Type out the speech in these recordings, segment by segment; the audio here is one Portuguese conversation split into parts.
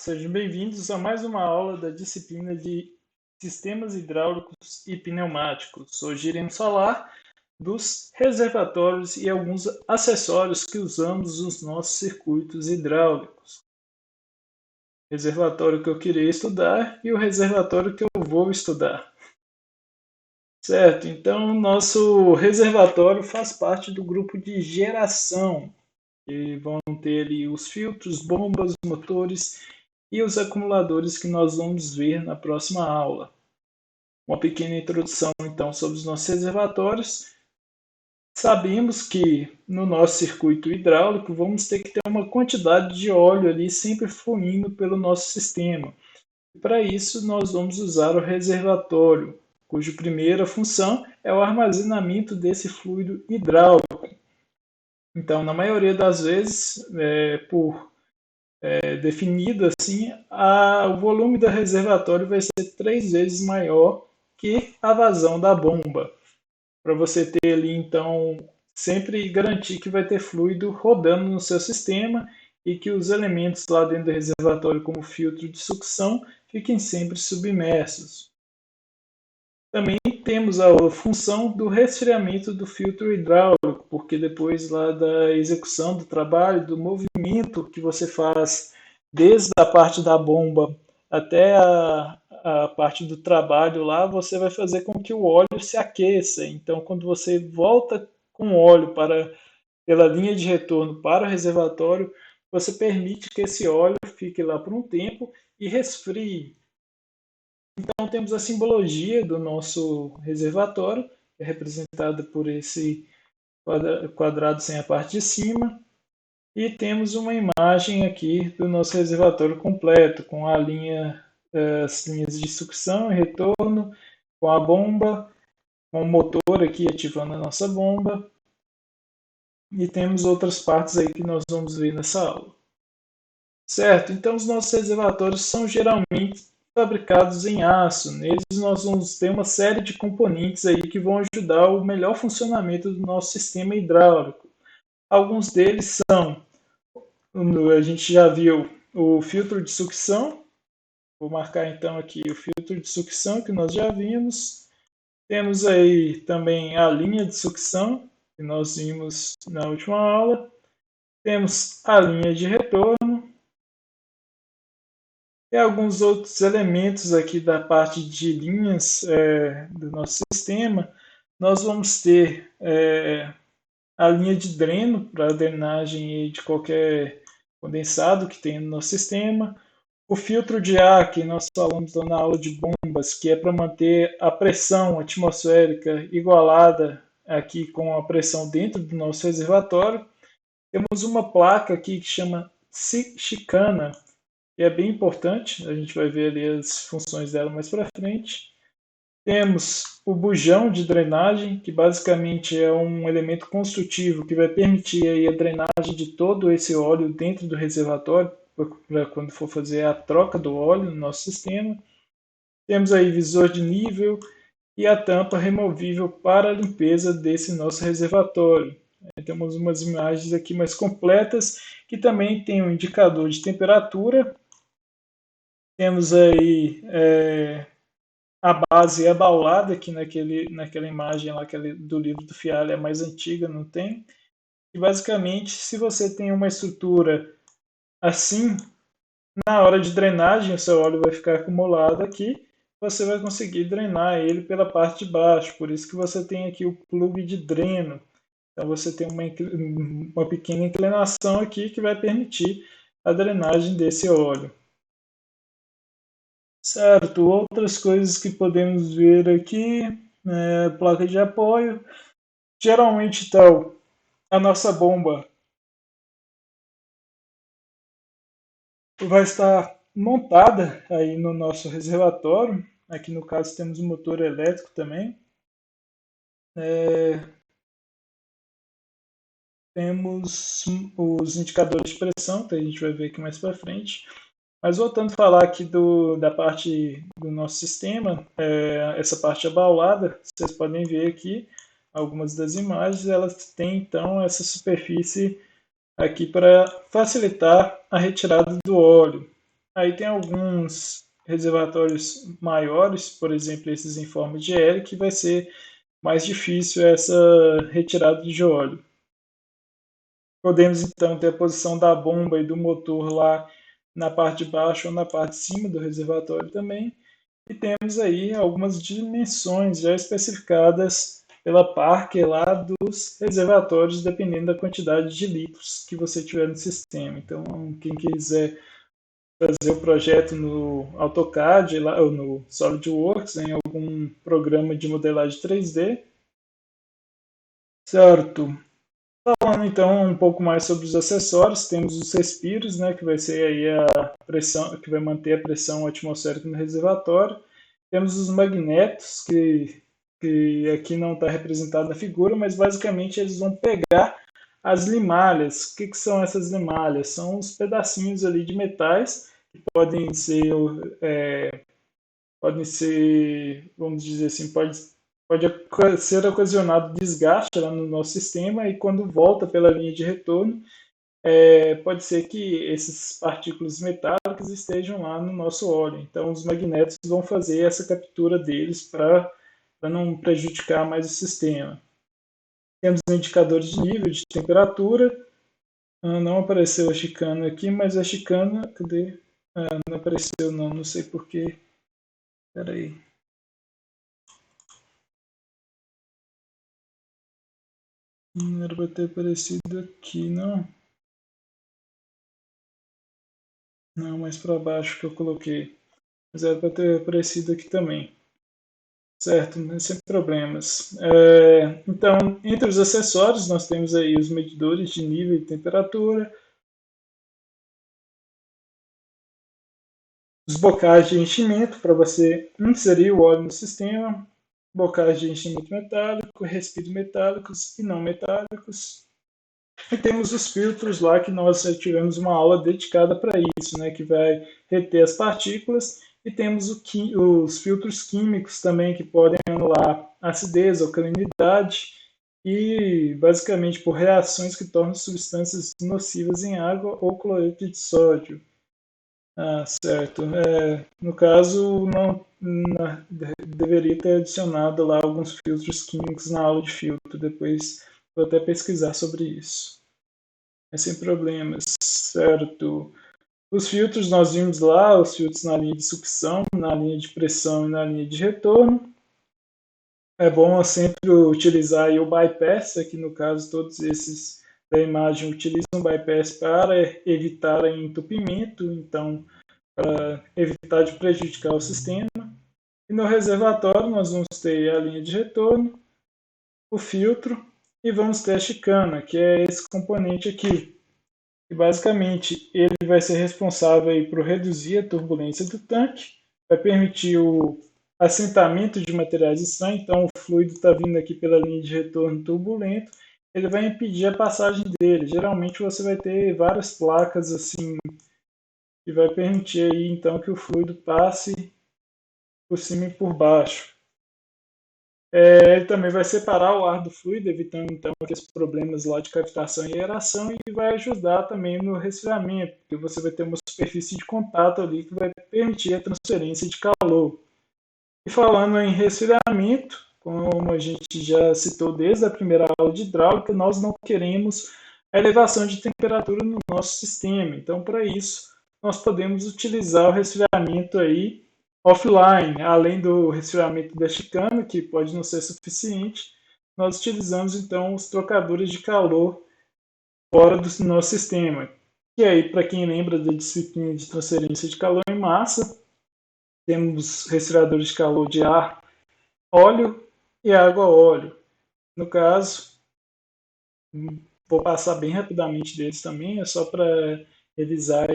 Sejam bem-vindos a mais uma aula da disciplina de Sistemas Hidráulicos e Pneumáticos. Hoje iremos falar dos reservatórios e alguns acessórios que usamos nos nossos circuitos hidráulicos. O reservatório que eu queria estudar e o reservatório que eu vou estudar. Certo, então nosso reservatório faz parte do grupo de geração, que vão ter ali os filtros, bombas, motores e os acumuladores que nós vamos ver na próxima aula. Uma pequena introdução então sobre os nossos reservatórios. Sabemos que no nosso circuito hidráulico vamos ter que ter uma quantidade de óleo ali sempre fluindo pelo nosso sistema. Para isso nós vamos usar o reservatório, cuja primeira função é o armazenamento desse fluido hidráulico. Então, na maioria das vezes, por definido assim, o volume do reservatório vai ser 3 vezes maior que a vazão da bomba. Para você ter ali, então, sempre garantir que vai ter fluido rodando no seu sistema e que os elementos lá dentro do reservatório, como filtro de sucção, fiquem sempre submersos. Também temos a função do resfriamento do filtro hidráulico, porque depois lá da execução do trabalho, do movimento que você faz desde a parte da bomba até a parte do trabalho lá, você vai fazer com que o óleo se aqueça. Então, quando você volta com o óleo pela linha de retorno para o reservatório, você permite que esse óleo fique lá por um tempo e resfrie. Então temos a simbologia do nosso reservatório, que é representada por esse quadrado sem a parte de cima, e temos uma imagem aqui do nosso reservatório completo, com as linhas de sucção e retorno, com a bomba, com o motor aqui ativando a nossa bomba, e temos outras partes aí que nós vamos ver nessa aula. Certo, então os nossos reservatórios são geralmente fabricados em aço. Neles nós vamos ter uma série de componentes aí que vão ajudar o melhor funcionamento do nosso sistema hidráulico. Alguns deles são, a gente já viu o filtro de sucção. Vou marcar então aqui o filtro de sucção que nós já vimos. Temos aí também a linha de sucção, que nós vimos na última aula. Temos a linha de retorno. E alguns outros elementos aqui da parte de linhas do nosso sistema. Nós vamos ter a linha de dreno para a drenagem de qualquer condensado que tem no nosso sistema. O filtro de ar, que nós falamos na aula de bombas, que é para manter a pressão atmosférica igualada aqui com a pressão dentro do nosso reservatório. Temos uma placa aqui que chama chicana, que é bem importante, a gente vai ver ali as funções dela mais para frente. Temos o bujão de drenagem, que basicamente é um elemento construtivo que vai permitir aí a drenagem de todo esse óleo dentro do reservatório, para quando for fazer a troca do óleo no nosso sistema. Temos aí visor de nível e a tampa removível para a limpeza desse nosso reservatório. Temos umas imagens aqui mais completas, que também tem um indicador de temperatura. Temos aí a base abaulada, que naquela imagem lá do livro do Fialho é mais antiga, não tem. E basicamente, se você tem uma estrutura assim, na hora de drenagem, o seu óleo vai ficar acumulado aqui, você vai conseguir drenar ele pela parte de baixo. Por isso que você tem aqui o plug de dreno. Então você tem uma pequena inclinação aqui que vai permitir a drenagem desse óleo. Certo, outras coisas que podemos ver aqui, placa de apoio. Geralmente, então, a nossa bomba vai estar montada aí no nosso reservatório. Aqui no caso temos um motor elétrico também. Temos os indicadores de pressão, que a gente vai ver aqui mais para frente. Mas voltando a falar aqui da parte do nosso sistema, essa parte abaulada, vocês podem ver aqui algumas das imagens, elas têm então essa superfície aqui para facilitar a retirada do óleo. Aí tem alguns reservatórios maiores, por exemplo, esses em forma de L, que vai ser mais difícil essa retirada de óleo. Podemos então ter a posição da bomba e do motor lá na parte de baixo ou na parte de cima do reservatório também. E temos aí algumas dimensões já especificadas pela Parker lá dos reservatórios, dependendo da quantidade de litros que você tiver no sistema. Então, quem quiser fazer o projeto no AutoCAD lá, ou no SolidWorks, em algum programa de modelagem 3D, certo? Falando então um pouco mais sobre os acessórios, temos os respiros, né, que vai ser aí a pressão, que vai manter a pressão atmosférica no reservatório. Temos os magnetos, que aqui não está representado na figura, mas basicamente eles vão pegar as limalhas. O que são essas limalhas? São os pedacinhos ali de metais que podem ser, vamos dizer assim, pode ser ocasionado desgaste lá no nosso sistema e quando volta pela linha de retorno, pode ser que essas partículas metálicas estejam lá no nosso óleo. Então, os magnetos vão fazer essa captura deles para não prejudicar mais o sistema. Temos indicadores de nível de temperatura. Não apareceu a chicana aqui, mas a chicana, cadê? Não apareceu não sei porquê. Espera aí. Não era para ter aparecido aqui, não. Não, mais para baixo que eu coloquei. Mas era para ter aparecido aqui também. Certo, né? Sem problemas. Então, entre os acessórios, nós temos aí os medidores de nível e temperatura, os bocais de enchimento para você inserir o óleo no sistema, bocais de enchimento metálico, respiros metálicos e não metálicos. E temos os filtros lá que nós já tivemos uma aula dedicada para isso, né, que vai reter as partículas. E temos os filtros químicos também que podem anular acidez, alcalinidade e basicamente por reações que tornam substâncias nocivas em água ou cloreto de sódio. Certo. No caso, não deveria ter adicionado lá alguns filtros químicos na aula de filtro. Depois vou até pesquisar sobre isso. Sem problemas, certo? Os filtros nós vimos lá, os filtros na linha de sucção, na linha de pressão e na linha de retorno. É bom sempre utilizar aí o bypass, aqui no caso todos esses da imagem utilizam o bypass para evitar entupimento, então para evitar de prejudicar o sistema. E no reservatório nós vamos ter a linha de retorno, o filtro e vamos ter a chicana, que é esse componente aqui. E basicamente ele vai ser responsável por reduzir a turbulência do tanque, vai permitir o assentamento de materiais estranhos, então o fluido está vindo aqui pela linha de retorno turbulento, ele vai impedir a passagem dele. Geralmente você vai ter várias placas assim que vai permitir aí então que o fluido passe por cima e por baixo. Ele também vai separar o ar do fluido, evitando então aqueles problemas lá de cavitação e aeração, e vai ajudar também no resfriamento, porque você vai ter uma superfície de contato ali que vai permitir a transferência de calor. E falando em resfriamento, como a gente já citou desde a primeira aula de hidráulica, nós não queremos a elevação de temperatura no nosso sistema. Então, para isso, nós podemos utilizar o resfriamento aí offline, além do resfriamento da chicana, que pode não ser suficiente, nós utilizamos então os trocadores de calor fora do nosso sistema. E aí, para quem lembra da disciplina de transferência de calor em massa, temos resfriadores de calor de ar, óleo e água-óleo. No caso, vou passar bem rapidamente deles também, é só para revisar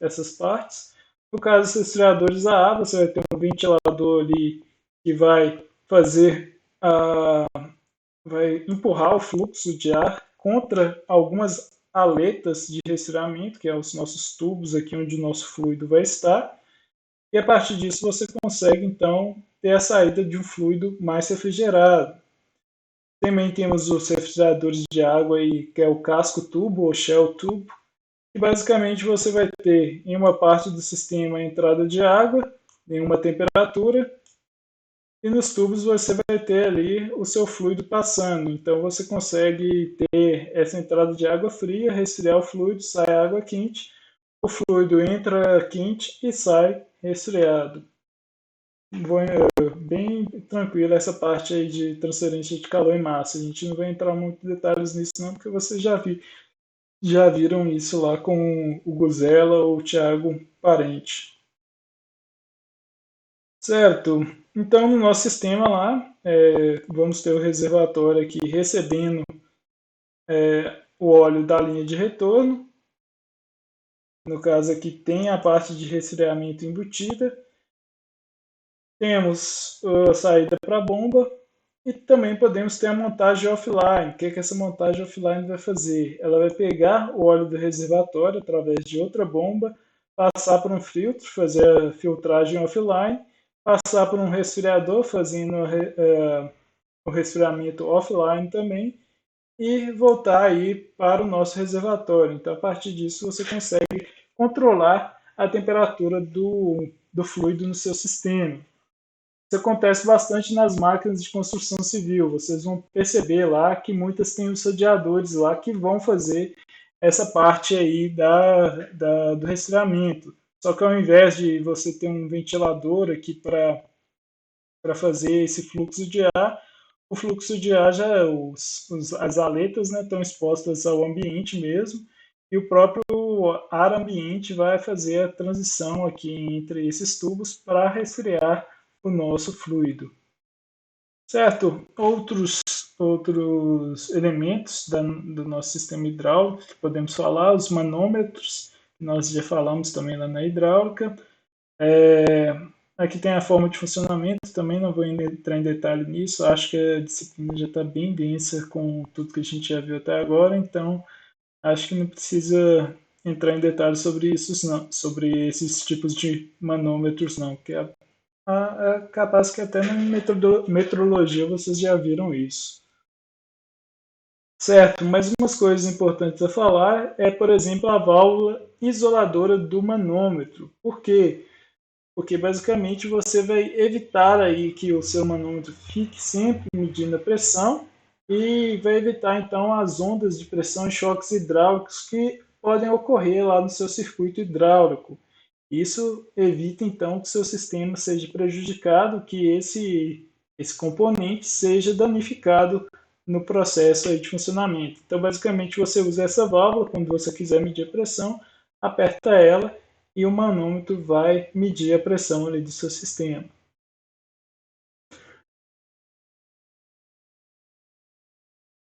essas partes. No caso dos resfriadores a ar, você vai ter um ventilador ali que vai fazer vai empurrar o fluxo de ar contra algumas aletas de resfriamento, que é os nossos tubos aqui onde o nosso fluido vai estar. E a partir disso você consegue então ter a saída de um fluido mais refrigerado. Também temos os refrigeradores de água aí, que é o casco tubo ou shell tubo, E basicamente você vai ter em uma parte do sistema a entrada de água em uma temperatura e nos tubos você vai ter ali o seu fluido passando. Então você consegue ter essa entrada de água fria, resfriar o fluido, sai água quente, o fluido entra quente e sai resfriado. Bem tranquila essa parte aí de transferência de calor em massa. A gente não vai entrar muito em detalhes nisso não, porque vocês já viram isso lá com o Guzela ou o Thiago Parente. Certo. Então, no nosso sistema lá, vamos ter o reservatório aqui recebendo o óleo da linha de retorno. No caso aqui tem a parte de resfriamento embutida. Temos a saída para a bomba e também podemos ter a montagem offline. O que essa montagem offline vai fazer? Ela vai pegar o óleo do reservatório através de outra bomba, passar por um filtro, fazer a filtragem offline, passar por um resfriador, fazendo o resfriamento offline também, e voltar aí para o nosso reservatório. Então, a partir disso, você consegue controlar a temperatura do fluido no seu sistema. Isso acontece bastante nas máquinas de construção civil. Vocês vão perceber lá que muitas têm os radiadores lá que vão fazer essa parte aí do resfriamento. Só que ao invés de você ter um ventilador aqui para fazer esse fluxo de ar, o fluxo de ar já as aletas, né, estão expostas ao ambiente mesmo e o próprio ar ambiente vai fazer a transição aqui entre esses tubos para resfriar o nosso fluido. Certo? Outros elementos do nosso sistema hidráulico que podemos falar, os manômetros, que nós já falamos também lá na hidráulica. Aqui tem a forma de funcionamento, também não vou entrar em detalhe nisso, acho que a disciplina já está bem densa com tudo que a gente já viu até agora, então acho que não precisa entrar em detalhes sobre isso, não, sobre esses tipos de manômetros, não, porque é capaz que até na metrologia vocês já viram isso. Certo, mas umas coisas importantes a falar é, por exemplo, a válvula isoladora do manômetro. Por quê? Porque basicamente você vai evitar aí que o seu manômetro fique sempre medindo a pressão e vai evitar então as ondas de pressão e choques hidráulicos que podem ocorrer lá no seu circuito hidráulico. Isso evita então que o seu sistema seja prejudicado, que esse componente seja danificado no processo aí de funcionamento. Então, basicamente, você usa essa válvula quando você quiser medir a pressão, aperta ela e o manômetro vai medir a pressão ali do seu sistema.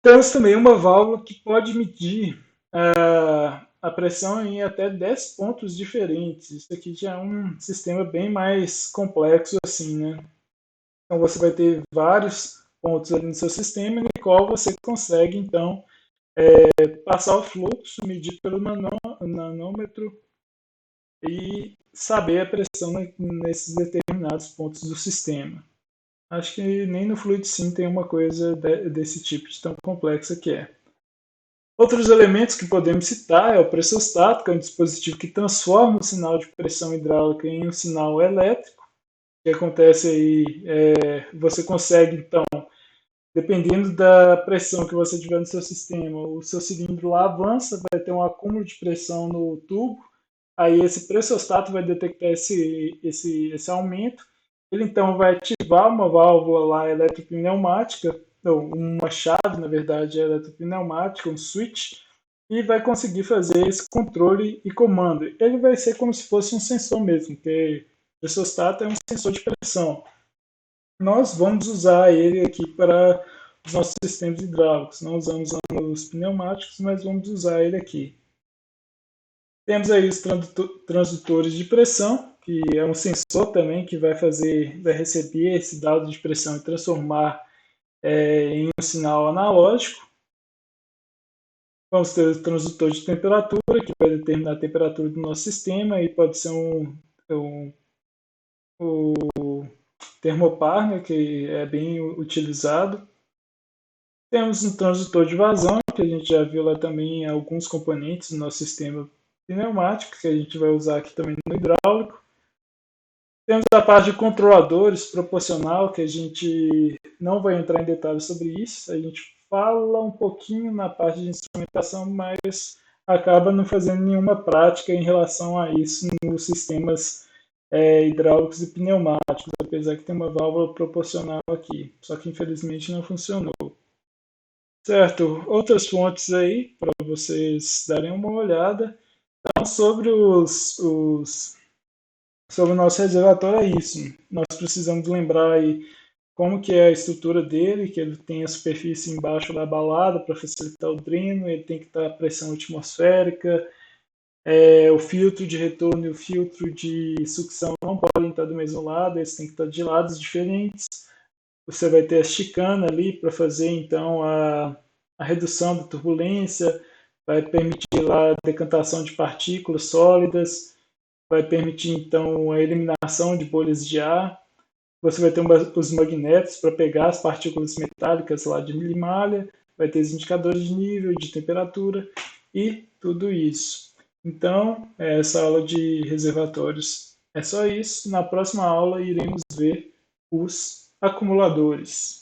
Temos também uma válvula que pode medir a pressão em até 10 pontos diferentes. Isso aqui já é um sistema bem mais complexo assim, né? Então você vai ter vários pontos ali no seu sistema, no qual você consegue então passar o fluxo, medir pelo nanômetro e saber a pressão nesses determinados pontos do sistema. Acho que nem no Fluid Sim tem uma coisa desse tipo de tão complexa que é. Outros elementos que podemos citar é o pressostato, que é um dispositivo que transforma o sinal de pressão hidráulica em um sinal elétrico. O que acontece aí, você consegue então, dependendo da pressão que você tiver no seu sistema, o seu cilindro lá avança, vai ter um acúmulo de pressão no tubo, aí esse pressostato vai detectar esse aumento, ele então vai ativar uma válvula lá eletropneumática, ou uma chave, na verdade, eletropneumática, um switch, e vai conseguir fazer esse controle e comando. Ele vai ser como se fosse um sensor mesmo, porque o pressostato é um sensor de pressão. Nós vamos usar ele aqui para os nossos sistemas hidráulicos. Não usamos os pneumáticos, mas vamos usar ele aqui. Temos aí os transdutores de pressão, que é um sensor também que vai receber esse dado de pressão e transformar em um sinal analógico. Vamos ter o transdutor de temperatura, que vai determinar a temperatura do nosso sistema, e pode ser um termopar, né, que é bem utilizado. Temos um transdutor de vazão, que a gente já viu lá também em alguns componentes do nosso sistema pneumático, que a gente vai usar aqui também no hidráulico. Temos a parte de controladores proporcional, que a gente não vai entrar em detalhes sobre isso. A gente fala um pouquinho na parte de instrumentação, mas acaba não fazendo nenhuma prática em relação a isso nos sistemas hidráulicos e pneumáticos, apesar que tem uma válvula proporcional aqui, só que infelizmente não funcionou. Certo, outras fontes aí para vocês darem uma olhada. Então, sobre o nosso reservatório é isso. Nós precisamos lembrar aí como que é a estrutura dele, que ele tem a superfície embaixo da balada para facilitar o dreno, ele tem que estar a pressão atmosférica, o filtro de retorno e o filtro de sucção não podem estar do mesmo lado, eles têm que estar de lados diferentes. Você vai ter a chicana ali para fazer então a redução da turbulência, vai permitir lá a decantação de partículas sólidas, vai permitir então a eliminação de bolhas de ar. Você vai ter os magnetos para pegar as partículas metálicas lá de milimalha, vai ter os indicadores de nível, de temperatura e tudo isso. Então, essa aula de reservatórios é só isso. Na próxima aula iremos ver os acumuladores.